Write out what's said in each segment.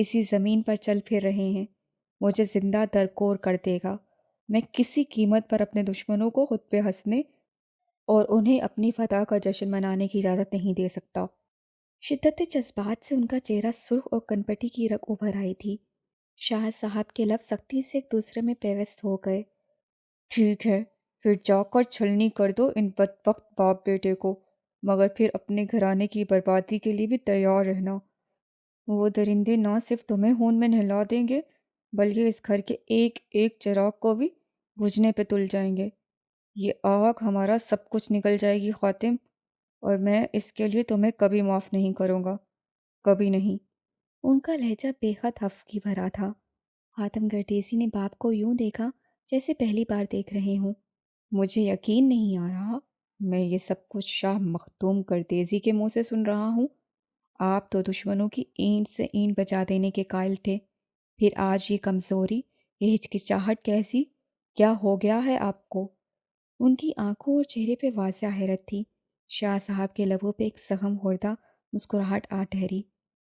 اسی زمین پر چل پھر رہے ہیں، مجھے زندہ درکور کر دے گا۔ میں کسی قیمت پر اپنے دشمنوں کو خود پہ ہنسنے اور انہیں اپنی فتح کا جشن منانے کی اجازت نہیں دے سکتا۔ شدت جذبات سے ان کا چہرہ سرخ اور کنپٹی کی رگ ابھر آئی تھی۔ شاہ صاحب کے لب سختی سے ایک دوسرے میں پیوست ہو گئے۔ ٹھیک ہے، پھر جا کر چھلنی کر دو ان بدبخت باپ بیٹے کو، مگر پھر اپنے گھرانے کی بربادی کے لیے بھی تیار رہنا۔ وہ درندے نہ صرف تمہیں خون میں نہلا دیں گے، بلکہ اس گھر کے ایک ایک چراغ کو بھی بجھنے پہ تل جائیں گے۔ یہ آگ ہمارا سب کچھ نکل جائے گی خاتم، اور میں اس کے لیے تمہیں کبھی معاف نہیں کروں گا، کبھی نہیں۔ ان کا لہجہ بے حد خفگی بھرا تھا۔ خاتم گردیزی نے باپ کو یوں دیکھا جیسے پہلی بار دیکھ رہے ہوں۔ مجھے یقین نہیں آ رہا، میں یہ سب کچھ شاہ مخدوم گردیزی کے منہ سے سن رہا ہوں۔ آپ تو دشمنوں کی اینٹ سے اینٹ بجا دینے کے قائل تھے، پھر آج یہ کمزوری، یہ ہچکچاہٹ کیسی؟ کیا ہو گیا ہے آپ کو؟ ان کی آنکھوں اور چہرے پہ واضح حیرت تھی۔ شاہ صاحب کے لبوں پہ ایک سخم خوردہ مسکراہٹ آ ٹھہری۔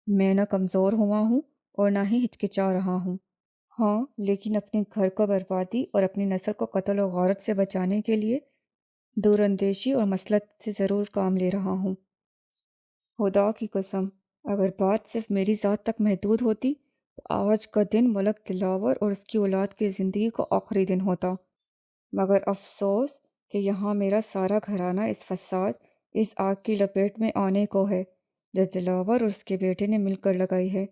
میں نہ کمزور ہوا ہوں اور نہ ہی ہچکچا رہا ہوں، ہاں لیکن اپنے گھر کو بربادی اور اپنی نسل کو قتل و غارت سے بچانے کے لیے دور اندیشی اور مسلط سے ضرور کام لے رہا ہوں۔ خدا کی قسم، اگر بات صرف میری ذات تک محدود ہوتی تو آج کا دن ملک دلاور اور اس کی اولاد کی زندگی کا آخری دن ہوتا، مگر افسوس کہ یہاں میرا سارا گھرانہ اس فساد، اس آگ کی لپیٹ میں آنے کو ہے جو دلاور اور اس کے بیٹے نے مل کر لگائی ہے۔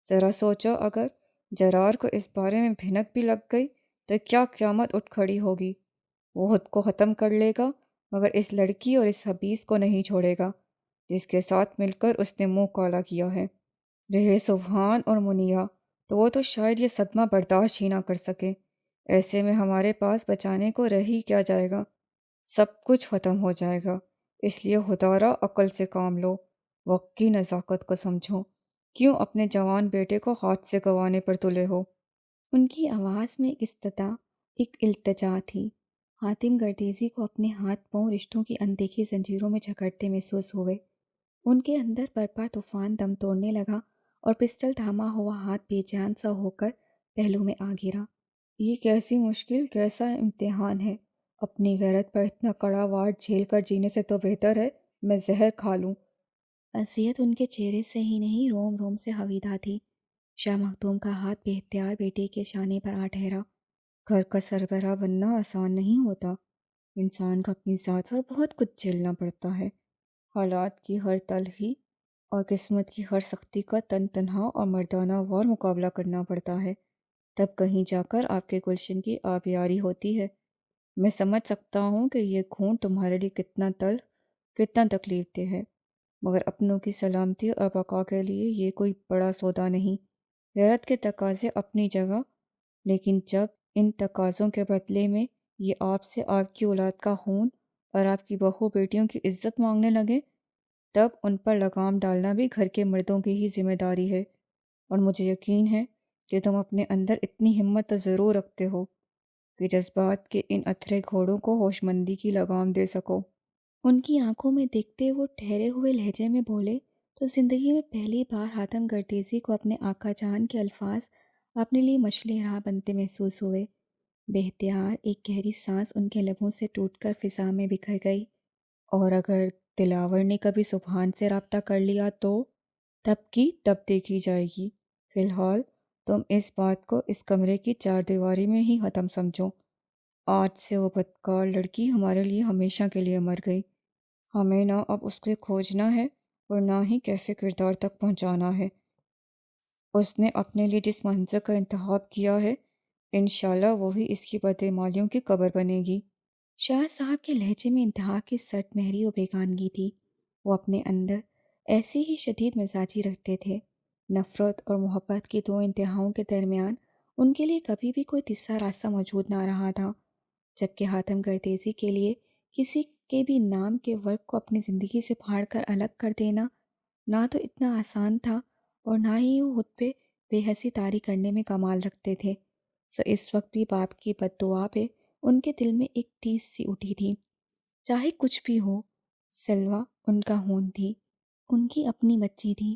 ذرا سوچو، اگر جرار کو اس بارے میں بھنک بھی لگ گئی تو کیا قیامت اٹھ کھڑی ہوگی۔ وہ خود کو ختم کر لے گا، مگر اس لڑکی اور اس حبیث کو نہیں چھوڑے گا جس کے ساتھ مل کر اس نے منہ کالا کیا ہے۔ رہے سبحان اور منیہ تو وہ تو شاید یہ صدمہ برداشت ہی نہ کر سکے۔ ایسے میں ہمارے پاس بچانے کو رہ ہی کیا جائے گا، سب کچھ ختم ہو جائے گا۔ اس لیے خدارا عقل سے کام لو، وقت کی نزاکت کو سمجھو۔ کیوں اپنے جوان بیٹے کو ہاتھ سے گنوانے پر تلے ہو؟ ان کی آواز میں ایک استدعا، ایک التجا تھی۔ حاتم گردیزی کو اپنے ہاتھ پاؤں رشتوں کی اندیکھی زنجیروں میں جکڑتے محسوس ہوئے۔ ان کے اندر برپا طوفان دم توڑنے لگا اور پسٹل تھاما ہوا ہاتھ بے جان سا ہو کر پہلو میں آ گرا۔ یہ کیسی مشکل، کیسا امتحان ہے! اپنی غیرت پر اتنا کڑا وار جھیل کر جینے سے تو بہتر ہے میں زہر کھا لوں۔ اذیت ان کے چہرے سے ہی نہیں، روم روم سے حویدہ تھی۔ شاہ مخدوم کا ہاتھ بے اختیار بیٹے کے شانے پر آ ٹھہرا۔ گھر کا سربراہ بننا آسان نہیں ہوتا، انسان کو اپنی ذات پر بہت کچھ جھیلنا پڑتا ہے۔ حالات کی ہر تلخی اور قسمت کی ہر سختی کا تن تنہا اور مردانہ وار مقابلہ کرنا پڑتا ہے، تب کہیں جا کر آپ کے گلشن کی آبیاری ہوتی ہے۔ میں سمجھ سکتا ہوں کہ یہ گھونٹ تمہارے لیے کتنا تلخ، کتنا تکلیف دہ ہے، مگر اپنوں کی سلامتی اور بقا کے لیے یہ کوئی بڑا سودا نہیں۔ غیرت کے تقاضے اپنی جگہ، لیکن جب ان تقاضوں کے بدلے میں یہ آپ سے آپ کی اولاد کا خون اور آپ کی بہو بیٹیوں کی عزت مانگنے لگے، تب ان پر لگام ڈالنا بھی گھر کے مردوں کی ہی ذمہ داری ہے۔ اور مجھے یقین ہے کہ تم اپنے اندر اتنی ہمت تو ضرور رکھتے ہو کہ جذبات کے ان اتھرے گھوڑوں کو ہوش مندی کی لگام دے سکو۔ ان کی آنکھوں میں دیکھتے وہ ٹھہرے ہوئے لہجے میں بولے تو زندگی میں پہلی بار حاتم گردیزی کو اپنے آقا جان کے الفاظ اپنے لیے مشعل راہ بنتے محسوس ہوئے۔ بے اختیار ایک گہری سانس ان کے لبوں سے ٹوٹ کر فضا میں بکھر گئی۔ اور اگر دلاور نے کبھی سبحان سے رابطہ کر لیا تو تب کی تب دیکھی جائے گی۔ فی الحال تم اس بات کو اس کمرے کی چار دیواری میں ہی ختم سمجھو۔ آج سے وہ بدکار لڑکی ہمارے لیے ہمیشہ کے لیے مر گئی۔ ہمیں نہ اب اس کو کھوجنا ہے اور نہ ہی کیف کردار تک پہنچانا ہے۔ اس نے اپنے لیے جس منظر کا انتخاب کیا ہے، انشاءاللہ وہی اس کی بدعمالیوں کی قبر بنے گی۔ شاہ صاحب کے لہجے میں انتہا کی سرد مہری و بیگانگی تھی۔ وہ اپنے اندر ایسے ہی شدید مزاجی رکھتے تھے۔ نفرت اور محبت کی دو انتہاؤں کے درمیان ان کے لیے کبھی بھی کوئی تیسرا راستہ موجود نہ رہا تھا، جبکہ حاتم گردیزی کے لیے کسی کے بھی نام کے ورق کو اپنی زندگی سے پھاڑ کر الگ کر دینا نہ تو اتنا آسان تھا اور نہ ہی وہ خود پہ بے حسی طاری کرنے میں کمال رکھتے تھے۔ سو اس وقت بھی باپ کی بد دعا پہ ان کے دل میں ایک ٹیس سی اٹھی تھی۔ چاہے کچھ بھی ہو، سلویٰ ان کا خون تھی، ان کی اپنی بچی تھی۔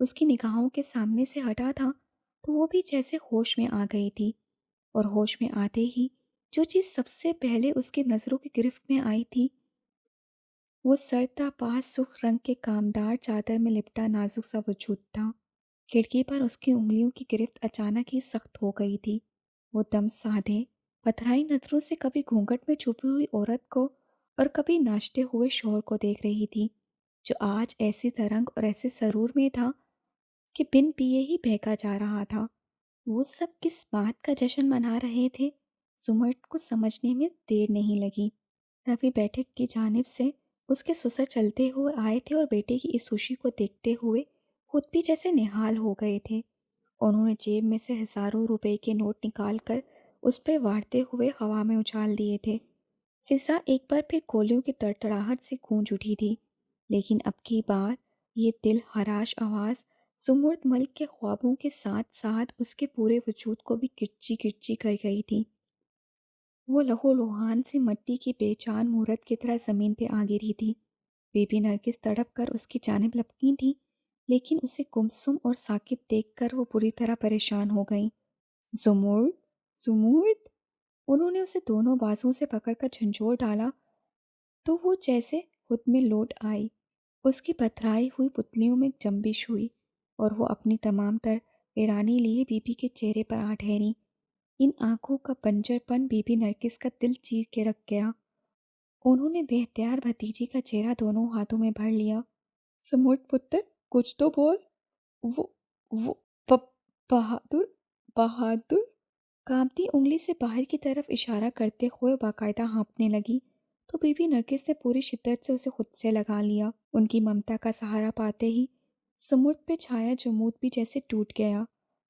اس کی نگاہوں کے سامنے سے ہٹا تھا تو وہ بھی جیسے ہوش میں آ گئی تھی، اور ہوش میں آتے ہی جو چیز سب سے پہلے اس کی نظروں کی گرفت میں آئی تھی وہ سرتا پاس سرخ رنگ کے کامدار چادر میں لپٹا نازک سا وجود تھا۔ کھڑکی پر اس کی انگلیوں کی گرفت اچانک ہی سخت ہو گئی تھی۔ وہ دم سادھے پتھرائی نظروں سے کبھی گھونگھٹ میں چھپی ہوئی عورت کو اور کبھی ناچتے ہوئے شوہر کو دیکھ رہی تھی، جو آج ایسی ترنگ اور ایسے سرور میں تھا کہ بن پیے ہی بہکا جا رہا تھا۔ وہ سب کس بات کا جشن منا رہے تھے؟ سمرٹ کو سمجھنے میں دیر نہیں لگی۔ تبھی بیٹھک کی جانب سے اس کے سسر چلتے ہوئے آئے تھے اور بیٹے کی اس خوشی کو دیکھتے ہوئے خود بھی جیسے نہال ہو گئے تھے۔ انہوں نے جیب میں سے ہزاروں روپے کے نوٹ نکال کر اس پہ وارتے ہوئے ہوا میں اچھال دیے تھے۔ فضا ایک بار پھر گولیوں کی تڑتڑاہٹ سے گونج اٹھی تھی، لیکن اب کی بار یہ دل خراش آواز سمرد ملک کے خوابوں کے ساتھ ساتھ اس کے پورے وجود کو بھی کرچی کرچی کر گئی تھی۔ وہ لہو لہان سی مٹی کی بے جان مورت کی طرح زمین پہ آ گری تھی۔ بی بی نرگس تڑپ کر اس کی جانب لپکی تھی، لیکن اسے گمسم اور ساکت دیکھ کر وہ بری طرح پریشان ہو گئیں۔ زمرد، زمرد! انہوں نے اسے دونوں بازوؤں سے پکڑ کر جھنجھوڑ ڈالا تو وہ جیسے خود میں لوٹ آئی۔ اس کی پتھرائی ہوئی پتلیوں میں جنبش ہوئی اور وہ اپنی تمام تر ویرانی لیے بی بی کے چہرے پر آ ٹھہری۔ ان آنکھوں کا بنجر پن بی بی نرگس کا دل چیر کے رکھ گیا۔ انہوں نے بے اختیار بھتیجی کا چہرہ دونوں ہاتھوں میں بھر لیا۔ سمرد پتر، کچھ تو بول۔ وہ وہ ب- بہادر بہادر کانپتی انگلی سے باہر کی طرف اشارہ کرتے ہوئے باقاعدہ ہانپنے لگی تو بی بی نرگس نے پوری شدت سے اسے خود سے لگا لیا۔ ان کی ممتا کا سہارا پاتے ہی سمرد پہ چھایا جمود بھی جیسے ٹوٹ گیا۔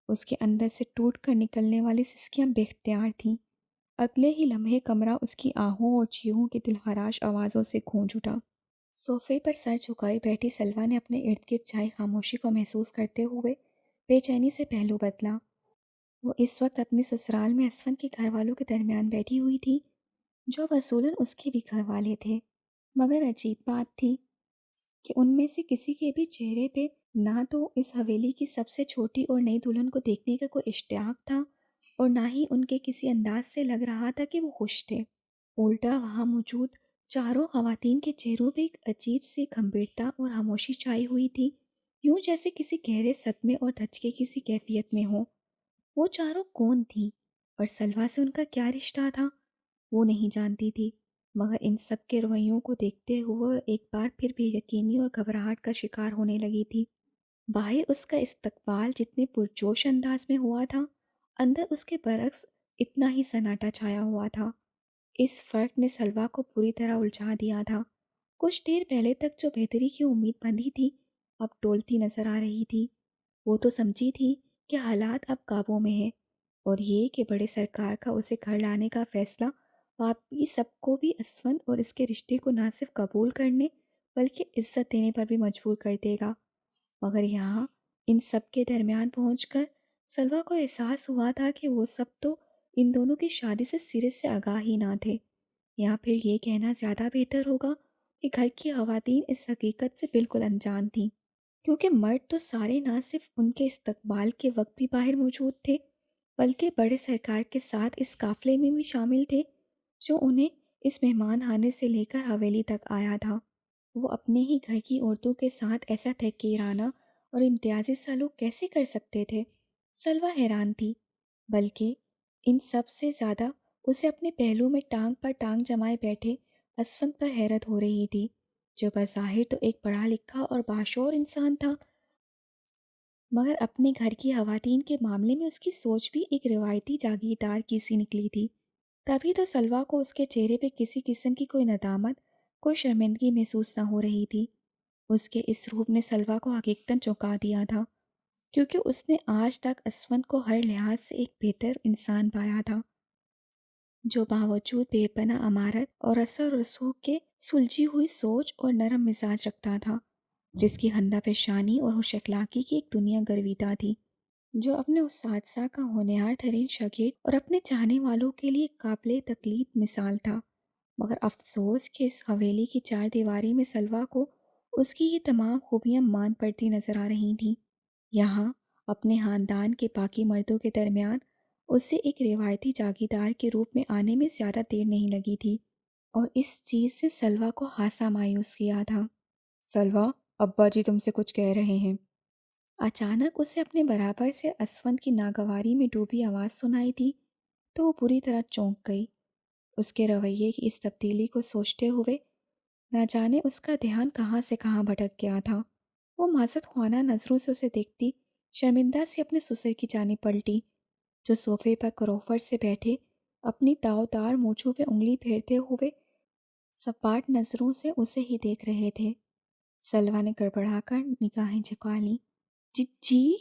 اس کے اندر سے ٹوٹ کر نکلنے والی سسکیاں بے اختیار تھیں۔ اگلے ہی لمحے کمرہ اس کی آہوں اور چیخوں کی دلخراش آوازوں سے گونج اٹھا۔ صوفے پر سر جھکائے بیٹھی سلوا نے اپنے ارد گرد چھائی خاموشی کو محسوس کرتے ہوئے بے چینی سے پہلو بدلا۔ وہ اس وقت اپنے سسرال میں اسفند کے گھر والوں کے درمیان بیٹھی ہوئی تھی، جو اصولاً اس کے بھی گھر والے تھے، مگر عجیب بات تھی کہ ان میں سے کسی کے بھی چہرے پہ نہ تو اس حویلی کی سب سے چھوٹی اور نئی دلہن کو دیکھنے کا کوئی اشتیاق تھا اور نہ ہی ان کے کسی انداز سے لگ رہا تھا کہ وہ خوش تھے۔ الٹا وہاں موجود چاروں خواتین کے چہروں پہ ایک عجیب سی گمبھیرتا اور خاموشی چھائی ہوئی تھی، یوں جیسے کسی گہرے صدمے اور دھچکے کسی کیفیت میں ہو۔ وہ چاروں کون تھیں اور سلوا سے ان کا کیا رشتہ تھا وہ نہیں جانتی تھی، مگر ان سب کے رویوں کو دیکھتے ہوئے ایک بار پھر بے یقینی اور گھبراہٹ کا شکار ہونے لگی تھی۔ باہر اس کا استقبال جتنے پرجوش انداز میں ہوا تھا، اندر اس کے برعکس اتنا ہی سناٹا چھایا ہوا تھا۔ اس فرق نے سلوا کو پوری طرح الجھا دیا تھا۔ کچھ دیر پہلے تک جو بہتری کی امید بندھی تھی اب ٹولتی نظر آ رہی تھی۔ وہ تو سمجھی تھی کہ حالات اب قابو میں ہیں، اور یہ کہ بڑے سرکار کا اسے گھر لانے کا فیصلہ باقی سب کو بھی اسفند اور اس کے رشتے کو نہ صرف قبول کرنے بلکہ عزت دینے پر بھی مجبور کر دے گا، مگر یہاں ان سب کے درمیان پہنچ کر سلوا کو احساس ہوا تھا کہ وہ سب تو ان دونوں کی شادی سے سرے سے آگاہ ہی نہ تھے، یا پھر یہ کہنا زیادہ بہتر ہوگا کہ گھر کی خواتین اس حقیقت سے بالکل انجان تھیں، کیونکہ مرد تو سارے نہ صرف ان کے استقبال کے وقت بھی باہر موجود تھے بلکہ بڑے سرکار کے ساتھ اس قافلے میں بھی شامل تھے جو انہیں اس مہمان خانے سے لے کر حویلی تک آیا تھا۔ وہ اپنے ہی گھر کی عورتوں کے ساتھ ایسا تحقیرانہ اور امتیازی سلوک کیسے کر سکتے تھے؟ سلوا حیران تھی، بلکہ ان سب سے زیادہ اسے اپنے پہلو میں ٹانگ پر ٹانگ جمائے بیٹھے اسفند پر حیرت ہو رہی تھی، جو بظاہر تو ایک پڑھا لکھا اور باشعور انسان تھا، مگر اپنے گھر کی خواتین کے معاملے میں اس کی سوچ بھی ایک روایتی جاگیردار کی سی نکلی تھی۔ تبھی تو سلوا کو اس کے چہرے پہ کسی قسم کی کوئی ندامت، کوئی شرمندگی محسوس نہ ہو رہی تھی۔ اس کے اس روپ نے سلوا کو حقیقتاً چونکا دیا تھا، کیونکہ اس نے آج تک اسفند کو ہر لحاظ سے ایک بہتر انسان پایا تھا، جو باوجود بے پناہ امارت اور اثر و رسوخ کے سلجھی ہوئی سوچ اور نرم مزاج رکھتا تھا، جس کی خندہ پیشانی اور ہوش اخلاقی کی ایک دنیا گرویدہ تھی، جو اپنے اساتذہ کا ہونہار ترین شاگرد اور اپنے چاہنے والوں کے لیے قابل تقلید مثال تھا۔ مگر افسوس کہ اس حویلی کی چار دیواری میں سلوا کو اس کی یہ تمام خوبیاں مان پڑتی نظر آ رہی تھیں۔ یہاں اپنے خاندان کے باقی مردوں کے درمیان اسے ایک روایتی جاگیردار کے روپ میں آنے میں زیادہ دیر نہیں لگی تھی، اور اس چیز سے سلویٰ کو خاصا مایوس کیا تھا۔ سلویٰ، ابا جی تم سے کچھ کہہ رہے ہیں۔ اچانک اسے اپنے برابر سے اسفند کی ناگواری میں ڈوبی آواز سنائی دی تو وہ بری طرح چونک گئی۔ اس کے رویے کی اس تبدیلی کو سوچتے ہوئے نہ جانے اس کا دھیان کہاں سے کہاں بھٹک گیا تھا۔ وہ معذرت خوانا نظروں سے اسے دیکھتی شرمندہ سے اپنے سسر کی جانب پلٹی، جو صوفے پر کروفر سے بیٹھے اپنی داؤدار مونچھوں پہ انگلی پھیرتے ہوئے سپاٹ نظروں سے اسے ہی دیکھ رہے تھے۔ سلویٰ نے گڑبڑا کر نگاہیں جھکا لیں۔ جی،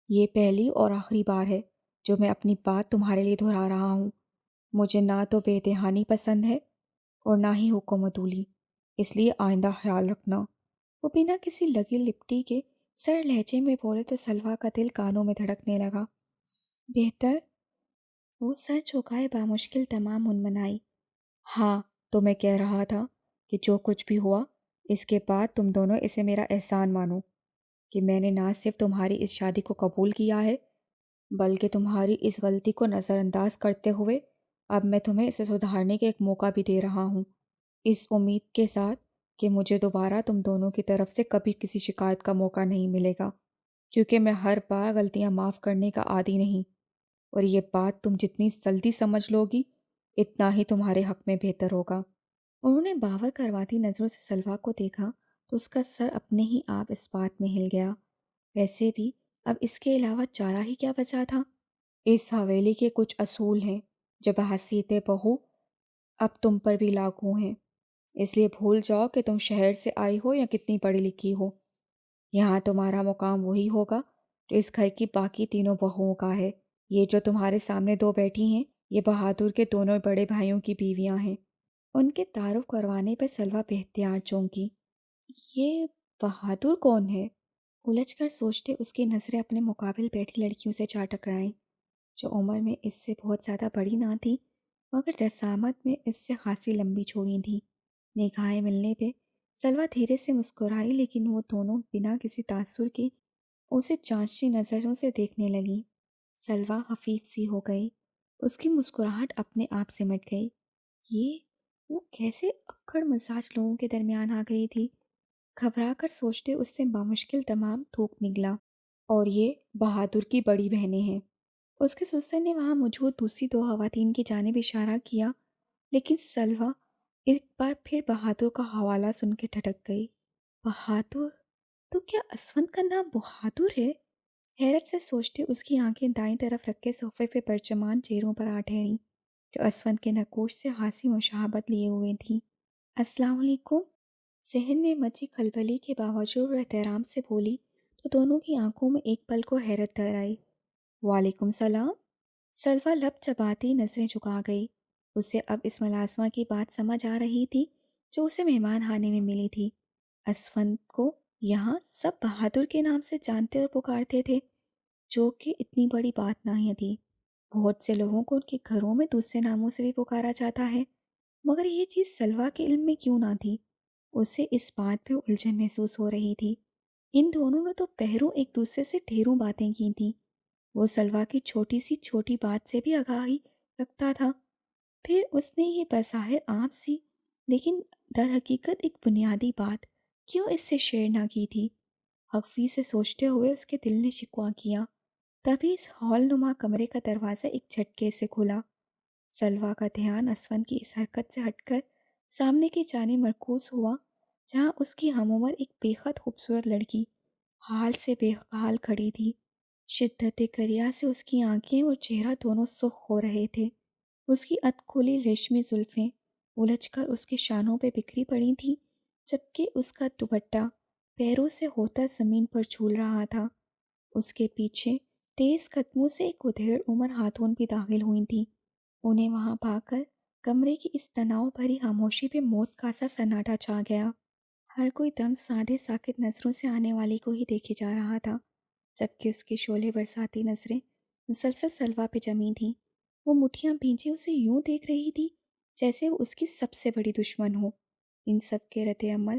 یہ پہلی اور آخری بار ہے جو میں اپنی بات تمہارے لیے دہرا رہا ہوں۔ مجھے نہ تو بے دہانی پسند ہے اور نہ ہی حکم عدولی، اس لیے آئندہ خیال رکھنا۔ وہ بنا کسی لگی لپٹی کے سر لہجے میں بولے تو سلویٰ کا دل کانوں میں دھڑکنے لگا۔ بہتر؟ وہ سر جھکائے بامشکل تمام منمنائی۔ ہاں، تو میں کہہ رہا تھا کہ جو کچھ بھی ہوا اس کے بعد تم دونوں اسے میرا احسان مانو کہ میں نے نہ صرف تمہاری اس شادی کو قبول کیا ہے بلکہ تمہاری اس غلطی کو نظر انداز کرتے ہوئے اب میں تمہیں اسے سدھارنے کا ایک موقع بھی دے رہا ہوں، اس امید کے ساتھ کہ مجھے دوبارہ تم دونوں کی طرف سے کبھی کسی شکایت کا موقع نہیں ملے گا، کیونکہ میں ہر بار غلطیاں معاف کرنے کا عادی نہیں، اور یہ بات تم جتنی جلدی سمجھ لو گی اتنا ہی تمہارے حق میں بہتر ہوگا۔ انہوں نے باور کرواتی نظروں سے سلویٰ کو دیکھا تو اس کا سر اپنے ہی آپ اس بات میں ہل گیا۔ ویسے بھی اب اس کے علاوہ چارہ ہی کیا بچا تھا؟ اس حویلی کے کچھ اصول ہیں جو بحیثیت بہو اب تم پر بھی لاگو ہیں، اس لیے بھول جاؤ کہ تم شہر سے آئی ہو یا کتنی پڑھی لکھی ہو۔ یہاں تمہارا مقام وہی ہوگا جو اس گھر کی باقی تینوں بہوؤں کا ہے۔ یہ جو تمہارے سامنے دو بیٹھی ہیں یہ بہادر کے دونوں بڑے بھائیوں کی بیویاں ہیں۔ ان کے تعارف کروانے پر سلویٰ بے اختیار چونکی۔ یہ بہادر کون ہے؟ الجھ کر سوچتے اس کی نظریں اپنے مقابل بیٹھی لڑکیوں سے جا ٹکرائیں، جو عمر میں اس سے بہت زیادہ بڑی نہ تھی مگر جسامت میں اس سے خاصی لمبی چوڑی تھیں۔ نگاہیں ملنے پہ سلویٰ دھیرے سے مسکرائی، لیکن وہ دونوں بنا کسی تاثر کے اسے جانچتی نظروں سے دیکھنے لگیں۔ سلویٰ خفیف سی ہو گئی، اس کی مسکراہٹ اپنے آپ سمٹ گئی۔ یہ وہ کیسے اکڑ مزاج لوگوں کے درمیان آ گئی تھی؟ گھبرا کر سوچتے اس سے بامشکل تمام تھوک نکلا، اور یہ بہادر کی بڑی بہنیں ہیں۔ اس کے سسر نے وہاں موجود دوسری دو خواتین کی جانب اشارہ کیا، لیکن سلویٰ ایک بار پھر بہادر کا حوالہ سن کے ٹھٹک گئی۔ بہادر؟ تو کیا اسفند کا نام بہادر ہے؟ حیرت سے سوچتے اس کی آنکھیں دائیں طرف رکھے صوفے پہ پرچمان چہروں پر آ ٹھہریں، جو اسفند کے نقوش سے خاصی مشابہت لیے ہوئے تھیں۔ السلام علیکم، ذہن میں مچی کھلبلی کے باوجود وہ احترام سے بولی تو دونوں کی آنکھوں میں ایک پل کو حیرت در آئی۔ وعلیکم السلام۔ سلویٰ لب چباتی نظریں جھکا گئی۔ اسے اب اس ملازمہ کی بات سمجھ آ رہی تھی جو اسے مہمان خانے میں ملی تھی۔ اسفند کو یہاں سب بہادر کے نام سے جانتے اور پکارتے تھے، جو کہ اتنی بڑی بات نہیں تھی۔ بہت سے لوگوں کو ان کے گھروں میں دوسرے ناموں سے بھی پکارا جاتا ہے، مگر یہ چیز سلویٰ کے علم میں کیوں نہ تھی؟ اسے اس بات پہ الجھن محسوس ہو رہی تھی۔ ان دونوں نے تو پہروں ایک دوسرے سے ڈھیروں باتیں کی تھیں۔ وہ سلویٰ کی چھوٹی بات سے بھی آگاہی رکھتا تھا، پھر اس نے یہ بظاہر عام سی لیکن در حقیقت ایک بنیادی بات کیوں اس سے شیئر نہ کی تھی؟ خفی سے سوچتے ہوئے اس کے دل نے شکوہ کیا۔ تبھی اس ہال نما کمرے کا دروازہ ایک جھٹکے سے کھلا۔ سلویٰ کا دھیان اسفند کی اس حرکت سے ہٹ کر سامنے کی جانب مرکوز ہوا، جہاں اس کی ہم عمر ایک بے حد خوبصورت لڑکی حال سے بے حال کھڑی تھی۔ شدت کریا سے اس کی آنکھیں اور چہرہ دونوں سرخ ہو رہے تھے۔ اس کی ادکھلی ریشمی زلفیں الجھ کر اس کے شانوں پہ بکھری پڑی تھیں، جبکہ اس کا دوپٹہ پیروں سے ہوتا زمین پر جھول رہا تھا۔ اس کے پیچھے تیز قدموں سے ایک ادھیڑ عمر خاتون بھی داخل ہوئی تھیں۔ انہیں وہاں پا کر کمرے کی اس تناؤ بھری خاموشی پہ موت کا سا سناٹا چھا گیا۔ ہر کوئی دم سادے ساکت نظروں سے آنے والی کو ہی دیکھے جا رہا تھا، جبکہ اس کی شعلے برساتی نظریں مسلسل سلویٰ پہ جمی تھیں۔ وہ مٹھیاں بھینچے اسے یوں دیکھ رہی تھی جیسے وہ اس کی سب سے بڑی دشمن ہو۔ ان سب کے رد عمل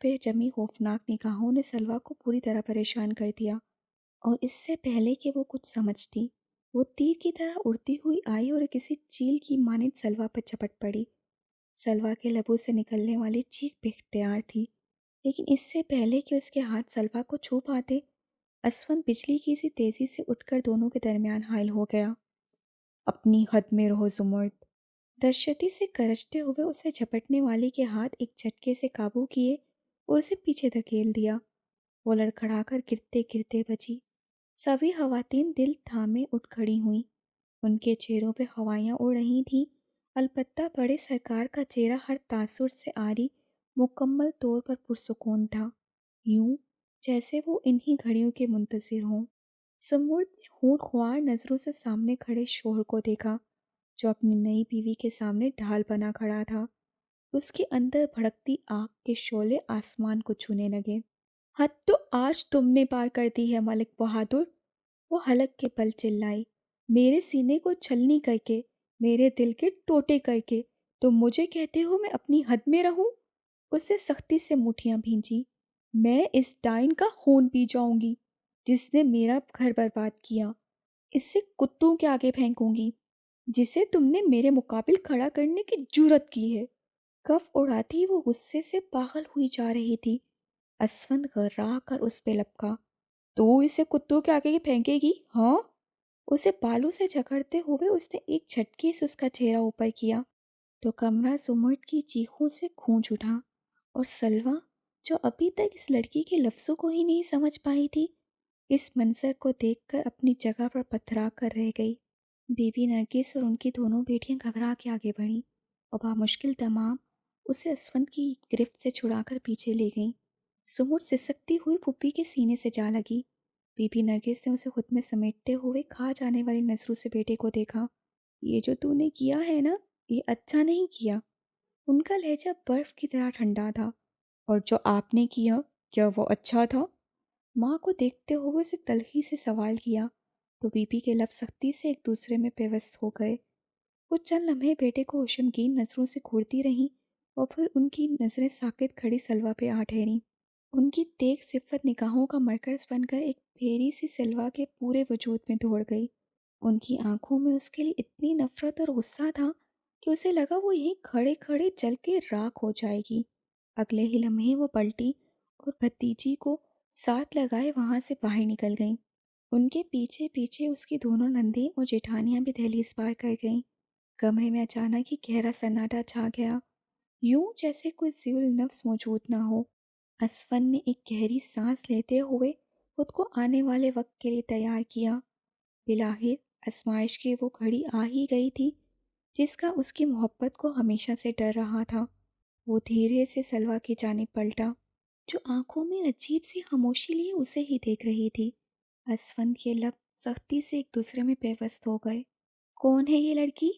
پہ جمی خوفناک نگاہوں نے سلویٰ کو پوری طرح پریشان کر دیا، اور اس سے پہلے کہ وہ کچھ سمجھتی، وہ تیر کی طرح اڑتی ہوئی آئی اور کسی چیل کی مانند سلویٰ پر جھپٹ پڑی۔ سلویٰ کے لبوں سے نکلنے والی چیخ بے اختیار تھی، لیکن اس سے پہلے کہ اس کے ہاتھ سلویٰ کو چھو پاتے، اسفند بجلی کی سی تیزی سے اٹھ کر دونوں کے درمیان حائل ہو گیا۔ اپنی حد میں رہو زمرد! درشتی سے گرجتے ہوئے اسے جھپٹنے والے کے ہاتھ ایک جھٹکے سے قابو کیے اور اسے پیچھے دھکیل دیا۔ وہ لڑکھڑا کر گرتے گرتے بچی۔ سبھی خواتین دل تھامے اٹھ کھڑی ہوئیں۔ ان کے چہروں پہ ہوائیاں اڑ رہی تھیں، البتہ بڑے سرکار کا چہرہ ہر تاثر سے عاری مکمل طور پر پرسکون تھا، یوں جیسے وہ انہی گھڑیوں کے منتظر ہوں۔ زمرد نے خون خوار نظروں سے سامنے کھڑے شوہر کو دیکھا، جو اپنی نئی بیوی کے سامنے ڈھال بنا کھڑا تھا۔ اس کے اندر بھڑکتی آگ کے شعلے آسمان کو چھونے لگے۔ حد تو آج تم نے پار کر دی ہے ملک بہادر! وہ حلق کے بل چلائی۔ میرے سینے کو چھلنی کر کے، میرے دل کے ٹوٹے کر کے تم مجھے کہتے ہو میں اپنی حد میں رہوں؟ اس سے سختی سے مٹھیاں بھینچی۔ میں اس ڈائن کا خون پی جاؤں گی جس نے میرا گھر برباد کیا، اس سے کتوں کے آگے پھینکوں گی جسے تم نے میرے مقابل کھڑا کرنے کی جرت کی ہے۔ کف اڑاتی وہ غصے سے پاگل ہوئی جا رہی تھی۔ اسفند غرا کر اس پہ لپکا۔ تو اسے کتوں کے آگے پھینکے گی ہاں؟ اسے بالوں سے جکڑتے ہوئے اس نے ایک جھٹکے سے اس کا چہرہ اوپر کیا تو کمرہ زمرد کی چیخوں سے گونج اٹھا، اور سلویٰ جو ابھی تک اس لڑکی کے لفظوں کو ہی نہیں سمجھ پائی تھی، اس منظر کو دیکھ کر اپنی جگہ پر پتھرا کر رہ گئی۔ بی بی نرگس اور ان کی دونوں بیٹیاں گھبرا کے آگے بڑھیں اور بامشکل تمام اسے اسفند کی گرفت سے چھڑا کر پیچھے لے گئیں۔ زمرد سسکتی ہوئی پھوپھی کے سینے سے جا لگی۔ بی بی نرگس نے اسے خود میں سمیٹتے ہوئے کھا جانے والی نظروں سے بیٹے کو دیکھا۔ یہ جو تو نے کیا ہے نا، یہ اچھا نہیں کیا۔ ان کا لہجہ برف کی طرح ٹھنڈا تھا۔ اور جو آپ نے کیا، کیا وہ اچھا تھا؟ ماں کو دیکھتے ہوئے اسے تلخی سے سوال کیا تو بی بی کے لب سختی سے ایک دوسرے میں پیوست ہو گئے۔ وہ چند لمحے بیٹے کو غشمگین نظروں سے گھورتی رہیں اور پھر ان کی نظریں ساکت کھڑی سلویٰ پہ آ ٹھہریں۔ ان کی تیز صفت نگاہوں کا مرکز بن کر ایک پھیری سی سلویٰ کے پورے وجود میں دوڑ گئی۔ ان کی آنکھوں میں اس کے لیے اتنی نفرت اور غصہ تھا کہ اسے لگا وہ یہیں کھڑے کھڑے جل کے راکھ ہو جائے گی۔ اگلے ہی لمحے وہ پلٹی اور بھتیجی کو ساتھ لگائے وہاں سے باہر نکل گئیں۔ ان کے پیچھے پیچھے اس کی دونوں نندیں اور جیٹھانیاں بھی دہلیز پار کر گئیں۔ کمرے میں اچانک ہی گہرا سناٹا چھا گیا، یوں جیسے کوئی ذی النفس موجود نہ ہو۔ اسفند نے ایک گہری سانس لیتے ہوئے خود کو آنے والے وقت کے لیے تیار کیا۔ بالآخر آزمائش کی وہ گھڑی آ ہی گئی تھی جس کا اس کی محبت کو ہمیشہ سے ڈر رہا تھا۔ وہ دھیرے سے سلویٰ کی جانب پلٹا، جو آنکھوں میں عجیب سی خاموشی لیے اسے ہی دیکھ رہی تھی۔ اسفند کے لب سختی سے ایک دوسرے میں پیوست ہو گئے۔ کون ہے یہ لڑکی؟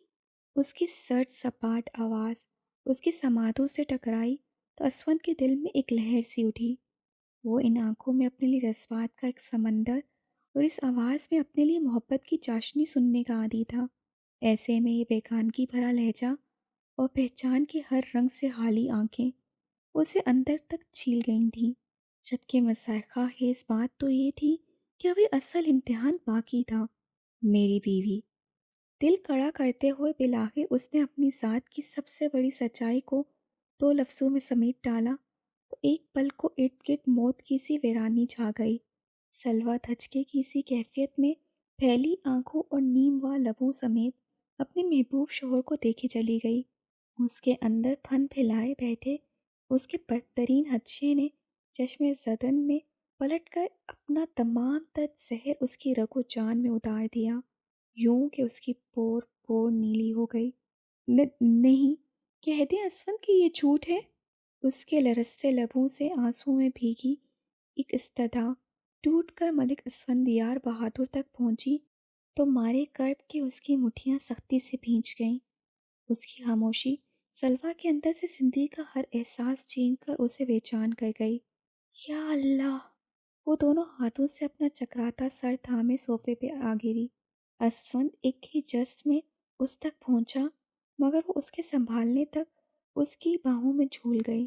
اس کی سرد سپاٹ آواز اس کی سماعتوں سے ٹکرائی تو اسفند کے دل میں ایک لہر سی اٹھی۔ وہ ان آنکھوں میں اپنے لیے جذبات کا ایک سمندر اور اس آواز میں اپنے لیے محبت کی چاشنی سننے کا عادی تھا۔ ایسے میں یہ بیگانگی بھرا لہجہ اور پہچان کی ہر رنگ سے حالی آنکھیں اسے اندر تک چھیل گئی تھیں، جبکہ مضحکہ خیز بات تو یہ تھی کہ ابھی اصل امتحان باقی تھا۔ میری بیوی! دل کڑا کرتے ہوئے بالآخر اس نے اپنی ذات کی سب سے بڑی سچائی کو دو لفظوں میں سمیٹ ڈالا تو ایک پل کو ارد گرد موت کی سی ویرانی چھا گئی۔ سلویٰ دھچکے کی سی کیفیت میں پھیلی آنکھوں اور نیم وا لبوں سمیت اپنے محبوب شوہر کو دیکھے چلی گئی۔ اس کے اندر پھن پھیلائے بیٹھے اس کے برترین حدشے نے چشم زدن میں پلٹ کر اپنا تمام تر زہر اس کی رگ و جان میں اتار دیا، یوں کہ اس کی پور پور نیلی ہو گئی۔ نہیں، کہہ دیں اسفند کہ یہ جھوٹ ہے۔ اس کے لرزتے لبوں سے آنسوں میں بھیگی ایک استدا ٹوٹ کر ملک اسفندیار بہادر تک پہنچی تو مارے کرب کے اس کی مٹھیاں سختی سے بھینچ گئیں۔ اس کی خاموشی سلویٰ کے اندر سے زندگی کا ہر احساس چھین کر اسے بے چین کر گئی۔ یا اللہ! وہ دونوں ہاتھوں سے اپنا چکراتا سر تھامے صوفے پہ آ گری۔ اسفند ایک ہی جست میں اس تک پہنچا، مگر وہ اس کے سنبھالنے تک اس کی باہوں میں جھول گئی۔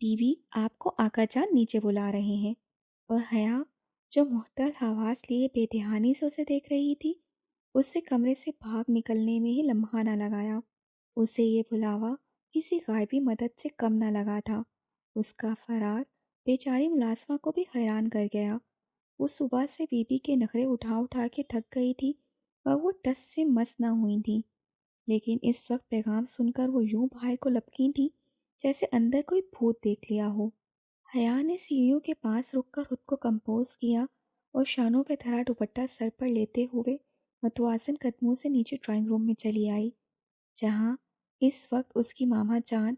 بیوی آپ کو آقا جان نیچے بلا رہے ہیں۔ اور حیا جو محتل حواس لیے بے دھیانی سے اسے دیکھ رہی تھی، اس سے کمرے سے بھاگ نکلنے میں ہی لمحہ نہ لگایا۔ اسے یہ بلاوا کسی غائبی مدد سے کم نہ لگا تھا۔ اس کا فرار بیچاری ملازمہ کو بھی حیران کر گیا۔ وہ صبح سے بی بی کے نخرے اٹھا اٹھا کے تھک گئی تھی اور وہ ٹس سے مس نہ ہوئی تھی، لیکن اس وقت پیغام سن کر وہ یوں باہر کو لپکی تھی جیسے اندر کوئی بھوت دیکھ لیا ہو۔ حیا نے سیڑھیوں کے پاس رک کر خود کو کمپوز کیا اور شانوں پہ دھرا دوپٹہ سر پر لیتے ہوئے متوازن قدموں سے نیچے ڈرائنگ روم میں چلی آئی، جہاں اس وقت اس کی ماما جان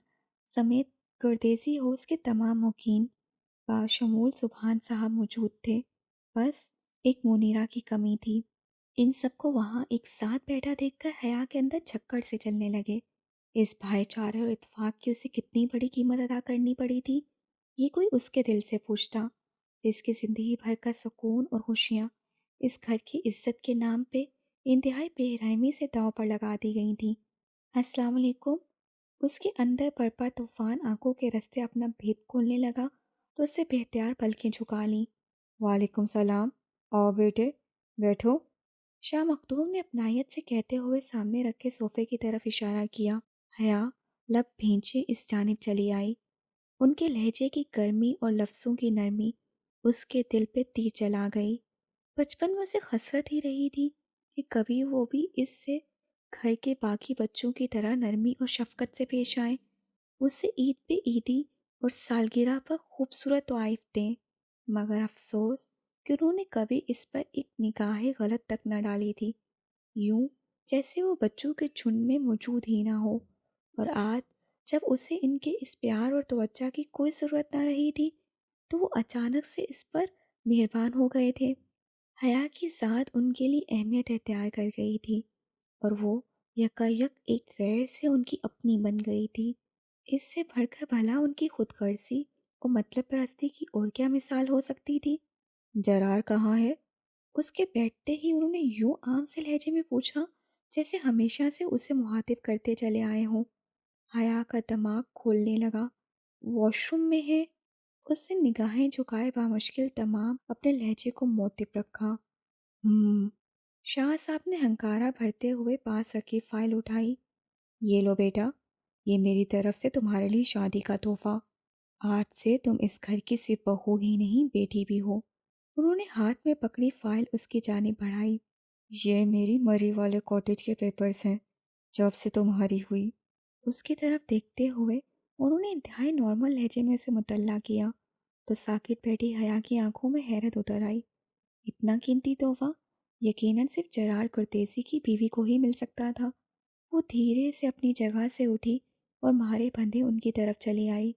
سمیت گردیزی ہوس کے تمام مکین بشمول سبحان صاحب موجود تھے۔ بس ایک منیرا کی کمی تھی۔ ان سب کو وہاں ایک ساتھ بیٹھا دیکھ کر حیا کے اندر جھکڑ سے چلنے لگے۔ اس بھائی چارے اور اتفاق کی اسے کتنی بڑی قیمت ادا کرنی پڑی تھی، یہ کوئی اس کے دل سے پوچھتا جس کی زندگی بھر کا سکون اور خوشیاں اس گھر کی عزت کے نام پہ انتہائی بے رحمی سے داؤ پر لگا دی گئی تھیں۔ السلام علیکم۔ اس کے اندر برپا طوفان آنکھوں کے رستے اپنا بھید کھولنے لگا تو اس سے بے اختیار پلکیں جھکا لیں۔ وعلیکم السلام، آؤ بیٹے بیٹھو، شاہ مخدوم نے اپنائیت سے کہتے ہوئے سامنے رکھے صوفے کی طرف اشارہ کیا۔ حیا لب بھینچے اس جانب چلی آئی۔ ان کے لہجے کی گرمی اور لفظوں کی نرمی اس کے دل پہ تیر چلا گئی۔ بچپن میں اسے حسرت ہی رہی تھی کہ کبھی وہ بھی اس سے گھر کے باقی بچوں کی طرح نرمی اور شفقت سے پیش آئیں، اس سے عید پہ عیدی اور سالگرہ پر خوبصورت طوائف دیں، مگر افسوس کہ انہوں نے کبھی اس پر ایک نگاہ غلط تک نہ ڈالی تھی، یوں جیسے وہ بچوں کے جھنڈ میں موجود ہی نہ ہو۔ اور آج جب اسے ان کے اس پیار اور توجہ کی کوئی ضرورت نہ رہی تھی تو وہ اچانک سے اس پر مہربان ہو گئے تھے۔ حیا کی ذات ان کے لیے اہمیت اختیار کر گئی تھی اور وہ یکایک ایک غیر سے ان کی اپنی بن گئی تھی۔ اس سے بڑھ کر بھلا ان کی خود غرضی اور مطلب پرستی کی اور کیا مثال ہو سکتی تھی؟ جرار کہاں ہے؟ اس کے بیٹھتے ہی انہوں نے یوں عام سے لہجے میں پوچھا جیسے ہمیشہ سے اسے مخاطب کرتے چلے آئے ہوں۔ حیا کا دماغ کھولنے لگا۔ واش روم میں ہے؟ اس نے نگاہیں جھکائے بامشکل تمام اپنے لہجے کو معطب رکھا۔ شاہ صاحب نے ہنکارا بھرتے ہوئے پاس رکھی فائل اٹھائی۔ یہ لو بیٹا، یہ میری طرف سے تمہارے لیے شادی کا تحفہ۔ آج سے تم اس گھر کی صرف بہو ہی نہیں بیٹی بھی ہو۔ انہوں نے ہاتھ میں پکڑی فائل اس کی جانب بڑھائی۔ یہ میری مری والے کاٹیج کے پیپرز ہیں، جب سے تمہاری ہوئی۔ اس کی طرف دیکھتے ہوئے انہوں نے انتہائی نارمل لہجے میں اسے مطلع کیا تو ساکت بیٹھی حیا کی آنکھوں میں حیرت اتر آئی۔ اتنا قیمتی تحفہ یقیناً صرف جرار کرتیسی کی بیوی کو ہی مل سکتا تھا۔ وہ دھیرے سے اپنی جگہ سے اٹھی اور مہارے بندھے ان کی طرف چلی آئی۔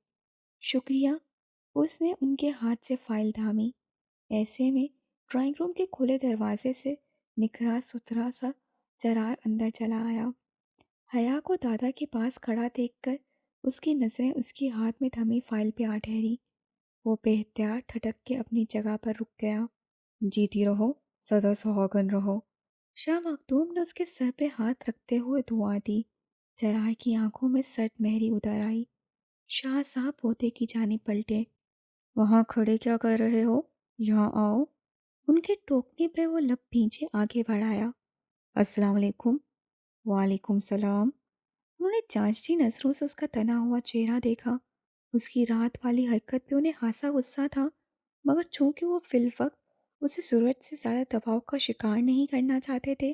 شکریہ۔ اس نے ان کے ہاتھ سے فائل تھامی۔ ایسے میں ڈرائنگ روم کے کھلے دروازے سے نکھرا ستھرا سا جرار اندر چلا آیا۔ حیا کو دادا کے پاس کھڑا دیکھ کر اس کی نظریں اس کی ہاتھ میں تھمی فائل پہ آ ٹھہری۔ وہ بے اختیار ٹھٹک کے اپنی جگہ پر رک گیا۔ جیتی رہو، سدا سہاگن رہو۔ شاہ مخدوم نے اس کے سر پہ ہاتھ رکھتے ہوئے دعا دی۔ جرار کی آنکھوں میں سرد مہری اتر آئی۔ شاہ صاحب پوتے کی جانب پلٹے۔ وہاں کھڑے کیا کر رہے ہو؟ یہاں آؤ۔ ان کے ٹوکنے پہ وہ لب بھینچے آگے بڑھایا۔ السلام علیکم۔ وعلیکم السلام۔ انہوں نے جانچتی نظروں سے اس کا تنا ہوا چہرہ دیکھا۔ اس کی رات والی حرکت پہ انہیں خاصا غصہ تھا، مگر چونکہ وہ فی الوقت اسے ضرورت سے زیادہ دباؤ کا شکار نہیں کرنا چاہتے تھے،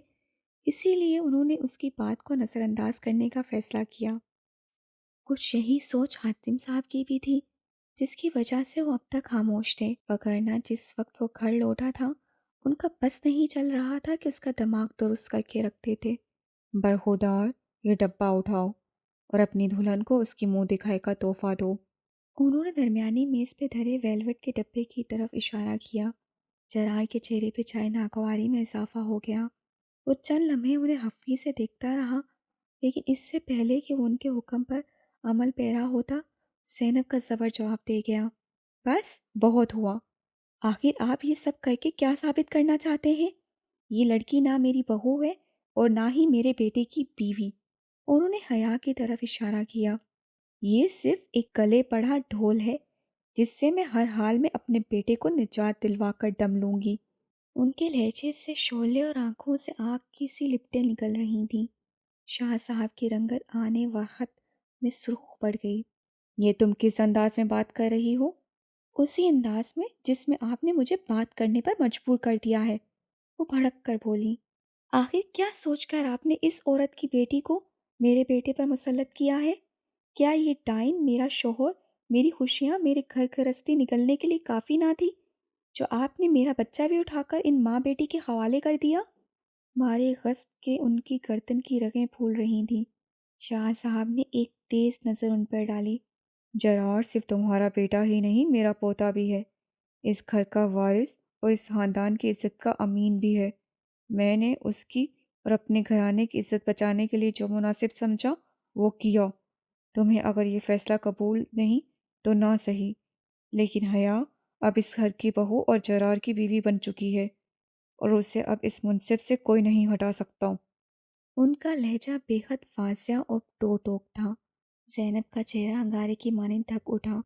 اسی لیے انہوں نے اس کی بات کو نظر انداز کرنے کا فیصلہ کیا۔ کچھ یہی سوچ حاتم صاحب کی بھی تھی، جس کی وجہ سے وہ اب تک خاموش تھے، وگرنہ جس وقت وہ گھر لوٹا تھا ان کا بس نہیں چل رہا تھا کہ اس کا دماغ درست کر کے رکھتے تھے۔ برخودار، یہ ڈبہ اٹھاؤ اور اپنی دلہن کو اس کی منہ دکھائی کا تحفہ دو۔ انہوں نے درمیانی میز پہ دھرے ویلوٹ کے ڈبے کی طرف اشارہ کیا۔ جرار کے چہرے پہ چھائے ناگواری میں اضافہ ہو گیا۔ وہ چند لمحے انہیں خفگی سے دیکھتا رہا، لیکن اس سے پہلے کہ وہ ان کے حکم پر عمل پیرا ہوتا، زینب کا زبر جواب دے گیا۔ بس بہت ہوا۔ آخر آپ یہ سب کر کے کیا ثابت کرنا چاہتے ہیں؟ یہ لڑکی نہ میری بہو ہے اور نہ ہی میرے بیٹے کی بیوی۔ انہوں نے حیا کی طرف اشارہ کیا۔ یہ صرف ایک گلے پڑا ڈھول ہے جس سے میں ہر حال میں اپنے بیٹے کو نجات دلوا کر دم لوں گی۔ ان کے لہجے سے شعلے اور آنکھوں سے آگ کی سی لپٹیں نکل رہی تھیں۔ شاہ صاحب کی رنگت آنے وقت میں سرخ پڑ گئی۔ یہ تم کس انداز میں بات کر رہی ہو؟ اسی انداز میں جس میں آپ نے مجھے بات کرنے پر مجبور کر دیا ہے، وہ بھڑک کر بولی۔ آخر کیا سوچ کر آپ نے اس عورت کی بیٹی کو میرے بیٹے پر مسلط کیا ہے؟ کیا یہ ڈائن میرا شوہر، میری خوشیاں، میرے گھر گھرستی نکلنے کے لیے کافی نہ تھی، جو آپ نے میرا بچہ بھی اٹھا کر ان ماں بیٹی کے حوالے کر دیا؟ مارے غصب کے ان کی گردن کی رگیں پھول رہی تھیں۔ شاہ صاحب نے ایک تیز نظر ان پر ڈالی۔ جرار صرف تمہارا بیٹا ہی نہیں، میرا پوتا بھی ہے، اس گھر کا وارث اور اس خاندان کی عزت کا امین بھی ہے۔ میں نے اس کی اور اپنے گھرانے کی عزت بچانے کے لیے جو مناسب سمجھا وہ کیا۔ تمہیں اگر یہ فیصلہ قبول نہیں تو نہ صحیح، لیکن حیا اب اس گھر کی بہو اور جرار کی بیوی بن چکی ہے، اور اسے اب اس منصب سے کوئی نہیں ہٹا سکتا۔ ان کا لہجہ بے حد واضح اور ٹوک تھا۔ زینب کا چہرہ انگارے کی مانند تھک اٹھا۔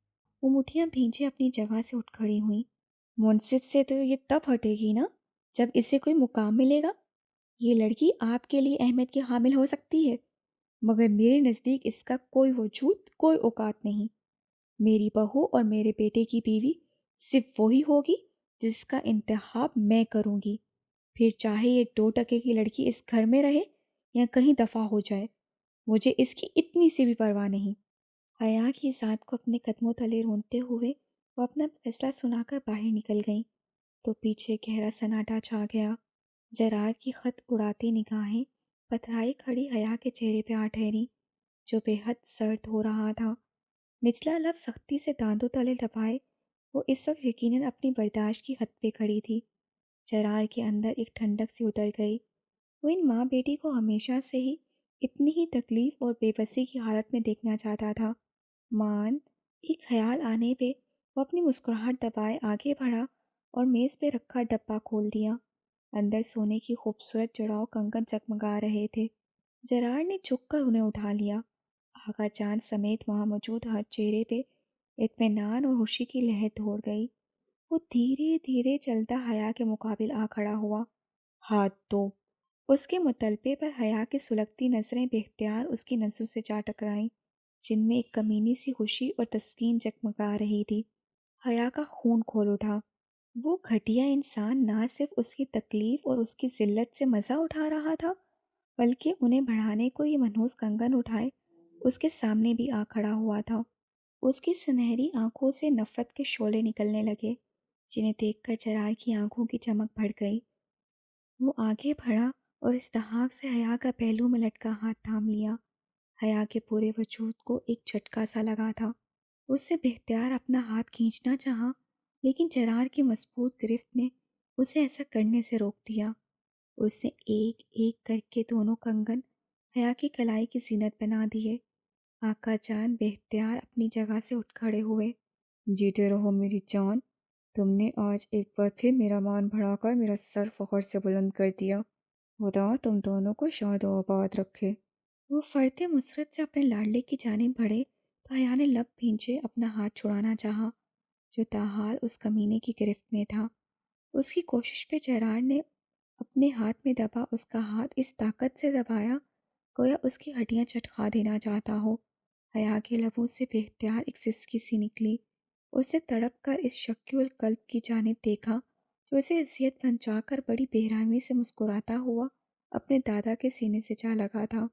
وہ مٹھیاں بھینچے اپنی جگہ سے اٹھ کھڑی ہوئیں۔ منصب سے تو یہ تب ہٹے گی نا جب اسے کوئی مقام ملے گا۔ یہ لڑکی آپ کے لیے اہمیت کی حامل ہو سکتی ہے، مگر میرے نزدیک اس کا کوئی وجود، کوئی اوقات نہیں۔ میری بہو اور میرے بیٹے کی بیوی صرف وہی ہوگی جس کا انتخاب میں کروں گی، پھر چاہے یہ 2 ٹکے کی لڑکی اس گھر میں رہے یا کہیں دفع ہو جائے، مجھے اس کی اتنی سی بھی پرواہ نہیں۔ حیا کی ذات کو اپنے قدموں تلے رونتے ہوئے وہ اپنا فیصلہ سنا کر باہر نکل گئیں تو پیچھے گہرا سناٹا چھا گیا۔ جرار کی خط اڑاتی نگاہیں پتھرائی کھڑی حیا کے چہرے پہ آ ٹھہری، جو بے حد سرد ہو رہا تھا۔ نچلا لب سختی سے دانتوں تلے دبائے وہ اس وقت یقیناً اپنی برداشت کی حد پہ کھڑی تھی۔ جرار کے اندر ایک ٹھنڈک سی اتر گئی۔ وہ ان ماں بیٹی کو ہمیشہ سے ہی اتنی ہی تکلیف اور بے بسی کی حالت میں دیکھنا چاہتا تھا۔ مان ایک خیال آنے پہ وہ اپنی مسکراہٹ دبائے آگے بڑھا اور میز پہ رکھا ڈبہ کھول دیا۔ اندر سونے کی خوبصورت جڑاؤ کنگن چکمگا رہے تھے۔ جرار نے جھک کر انہیں اٹھا لیا۔ آغا جان سمیت وہاں موجود ہر چہرے پہ اطمینان اور خوشی کی لہر دوڑ گئی۔ وہ دھیرے دھیرے چلتا حیا کے مقابل آ کھڑا ہوا۔ ہاتھ دو۔ اس کے مطالبے پر حیا کی سلگتی نظریں بے اختیار اس کی نظروں سے جا ٹکرائیں، جن میں ایک کمینی سی خوشی اور تسکین جگمگا رہی تھی۔ حیا کا خون کھول اٹھا۔ وہ گھٹیا انسان نہ صرف اس کی تکلیف اور اس کی ذلت سے مزہ اٹھا رہا تھا، بلکہ انہیں بڑھانے کو یہ منحوس کنگن اٹھائے اس کے سامنے بھی آ کھڑا ہوا تھا۔ اس کی سنہری آنکھوں سے نفرت کے شعلے نکلنے لگے، جنہیں دیکھ کر جرار کی آنکھوں کی چمک بڑھ گئی۔ وہ آگے بڑھا اور استحقاق سے حیا کا پہلو میں لٹکا ہاتھ تھام لیا۔ حیا کے پورے وجود کو ایک جھٹکا سا لگا تھا۔ اس سے بے اختیار اپنا ہاتھ کھینچنا چاہا، لیکن جرار کی مضبوط گرفت نے اسے ایسا کرنے سے روک دیا۔ اس نے ایک ایک کر کے دونوں کنگن حیا کی کلائی کی زینت بنا دیے۔ آقا جان بے اختیار اپنی جگہ سے اٹھ کھڑے ہوئے۔ جیتے رہو میری جان، تم نے آج ایک بار پھر میرا مان بڑھا کر میرا سر فخر سے بلند کر دیا۔ خدا تم دونوں کو شاد و آباد رکھے۔ وہ فرد مسرت سے اپنے لاڈلے کی جانب بڑھے تو حیا نے لب بھینچے اپنا ہاتھ چھڑانا چاہا، جو تاحال اس کمینے کی گرفت میں تھا۔ اس کی کوشش پہ جرار نے اپنے ہاتھ میں دبا اس کا ہاتھ اس طاقت سے دبایا گویا اس کی ہڈیاں چٹکا دینا چاہتا ہو۔ حیا کے لبوں سے بے اختیار ایک سسکی سی نکلی۔ اسے تڑپ کر اس شکی القلب کی جانب دیکھا جو اسے اذیت پہنچا کر بڑی بےرحمی سے مسکراتا ہوا اپنے دادا کے سینے سے جا لگا تھا۔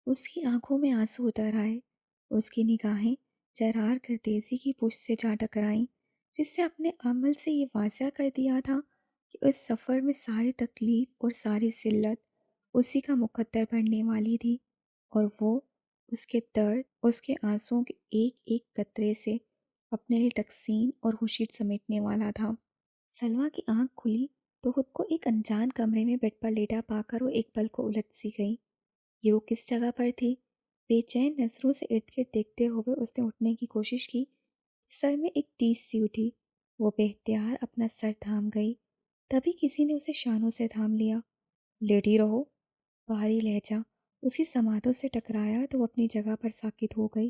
اس کی آنکھوں میں آنسو اتر آئے۔ اس کی نگاہیں جرار کر تیزی کی پشت سے جا ٹکرائیں، جس سے اپنے عمل سے یہ واضح کر دیا تھا کہ اس سفر میں ساری تکلیف اور ساری ذلت اسی کا مقدر بننے والی تھی، اور وہ اس کے درد، اس کے آنسوؤں کے ایک ایک قطرے سے اپنے لیے تقسیم اور خوشی سمیٹنے والا تھا۔ سلمیٰ کی آنکھ کھلی تو خود کو ایک انجان کمرے میں بیڈ پر لیٹا پا کر وہ ایک پل کو الٹ سی گئی۔ یہ وہ کس جگہ پر تھی؟ بے چین نظروں سے ارد گرد دیکھتے ہوئے اس نے اٹھنے کی کوشش کی۔ سر میں ایک ٹیس سی اٹھی۔ وہ بے اختیار اپنا سر تھام گئی۔ تبھی کسی نے اسے شانوں سے تھام لیا۔ لیٹی رہو۔ بھاری لہجہ اس کی سماعتوں سے ٹکرایا تو وہ اپنی جگہ پر ساکت ہو گئی۔